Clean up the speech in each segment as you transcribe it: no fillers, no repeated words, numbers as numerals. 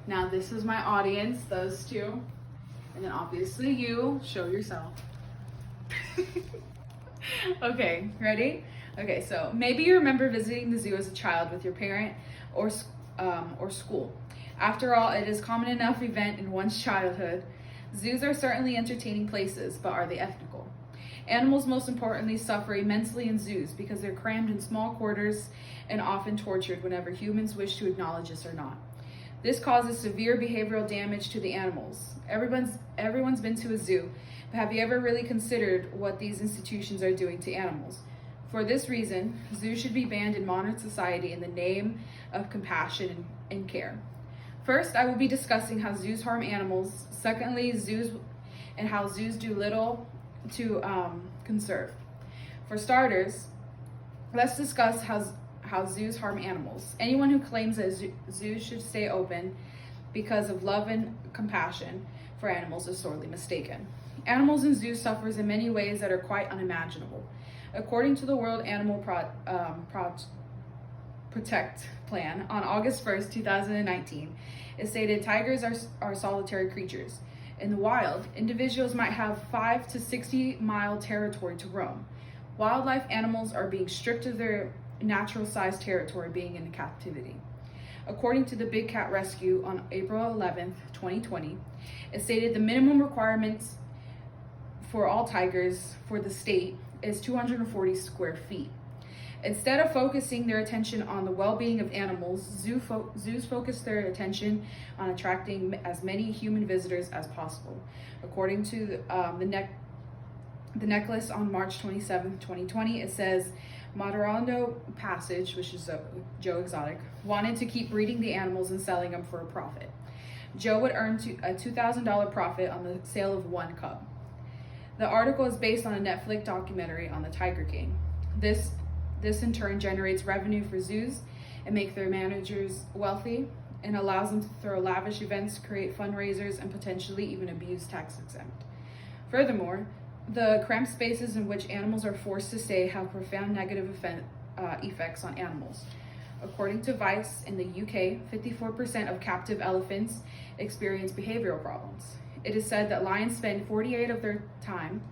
Now this is my audience, those two. And then obviously you, show yourself. Okay, ready? Okay, so maybe you remember visiting the zoo as a child with your parent or school. After all, it is a common enough event in one's childhood. Zoos are certainly entertaining places, but are they ethical? Animals, most importantly, suffer immensely in zoos because they're crammed in small quarters and often tortured whenever humans wish to acknowledge this or not. This causes severe behavioral damage to the animals. Everyone's been to a zoo, but have you ever really considered what these institutions are doing to animals? For this reason, zoos should be banned in modern society in the name of compassion and care. First, I will be discussing how zoos harm animals. Secondly, how zoos do little to conserve. For starters, let's discuss how zoos harm animals. Anyone who claims that zoos should stay open because of love and compassion for animals is sorely mistaken. Animals in zoos suffer in many ways that are quite unimaginable. According to the World Animal Protect Plan, on August 1st, 2019, it stated tigers are solitary creatures. In the wild, individuals might have 5 to 60-mile territory to roam. Wildlife animals are being stripped of their natural-sized territory, being in captivity. According to the Big Cat Rescue on April 11th, 2020, it stated the minimum requirements for all tigers for the state is 240 square feet. Instead of focusing their attention on the well-being of animals, zoos focus their attention on attracting as many human visitors as possible. According to the necklace on March 27, 2020, it says, Moderando Passage, which is Joe Exotic, wanted to keep breeding the animals and selling them for a profit. Joe would earn a $2,000 profit on the sale of one cub. The article is based on a Netflix documentary on the Tiger King. This in turn generates revenue for zoos and make their managers wealthy and allows them to throw lavish events, create fundraisers, and potentially even abuse tax exempt. Furthermore, the cramped spaces in which animals are forced to stay have profound negative effects on animals. According to Vice, in the UK, 54% of captive elephants experience behavioral problems. It is said that lions spend 48% of their time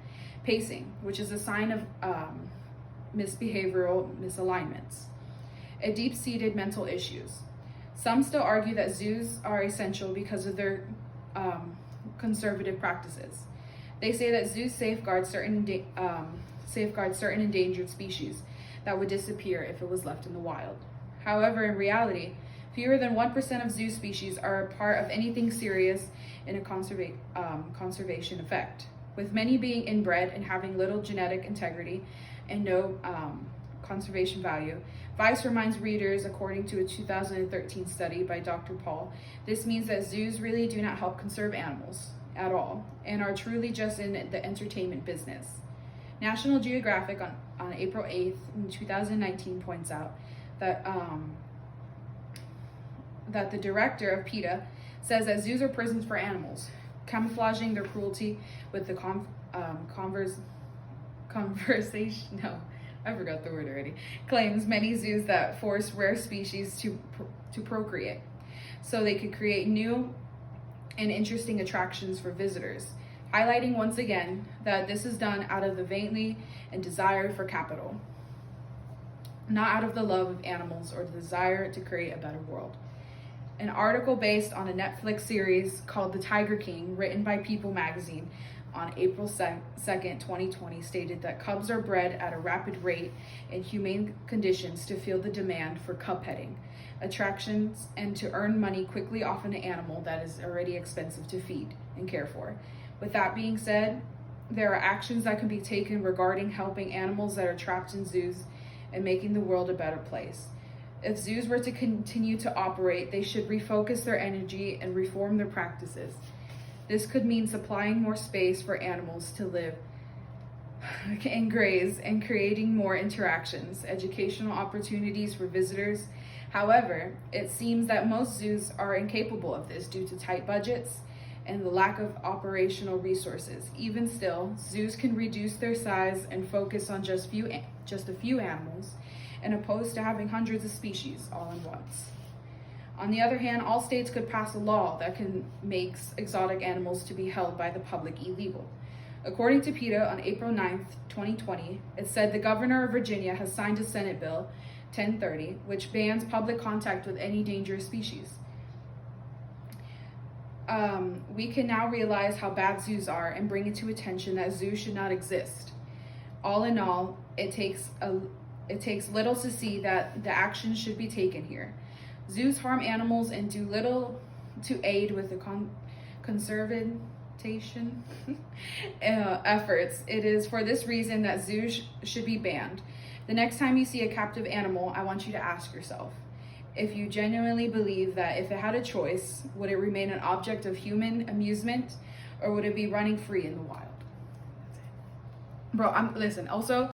pacing, which is a sign of behavioral misalignments and deep-seated mental issues. Some still argue that zoos are essential because of their conservative practices. They say that zoos safeguard certain endangered species that would disappear if it was left in the wild. However, in reality, fewer than 1% of zoo species are a part of anything serious in a conservation effect, with many being inbred and having little genetic integrity and no conservation value. Vice reminds readers, according to a 2013 study by Dr. Paul, this means that zoos really do not help conserve animals at all and are truly just in the entertainment business. National Geographic on April 8th, 2019 points out that that the director of PETA says that zoos are prisons for animals, camouflaging their cruelty with the claims many zoos that force rare species to procreate so they could create new and interesting attractions for visitors, highlighting once again that this is done out of the vanity and desire for capital, not out of the love of animals or the desire to create a better world. An article based on a Netflix series called The Tiger King, written by People magazine on April 2nd, 2020, stated that cubs are bred at a rapid rate in humane conditions to feel the demand for cub petting, attractions, and to earn money quickly off an animal that is already expensive to feed and care for. With that being said, there are actions that can be taken regarding helping animals that are trapped in zoos and making the world a better place. If zoos were to continue to operate, they should refocus their energy and reform their practices. This could mean supplying more space for animals to live and graze and creating more interactions, educational opportunities for visitors. However, it seems that most zoos are incapable of this due to tight budgets and the lack of operational resources. Even still, zoos can reduce their size and focus on just a few animals, and opposed to having hundreds of species all at once. On the other hand, all states could pass a law that can make exotic animals to be held by the public illegal. According to PETA, on April 9th, 2020, it said the governor of Virginia has signed a Senate Bill 1030, which bans public contact with any dangerous species. We can now realize how bad zoos are and bring it to attention that zoos should not exist. All in all, it takes little to see that the action should be taken here. Zoos harm animals and do little to aid with the conservation efforts. It is for this reason that zoos should be banned. The next time you see a captive animal, I want you to ask yourself if you genuinely believe that if it had a choice, would it remain an object of human amusement or would it be running free in the wild? Bro, listen, also,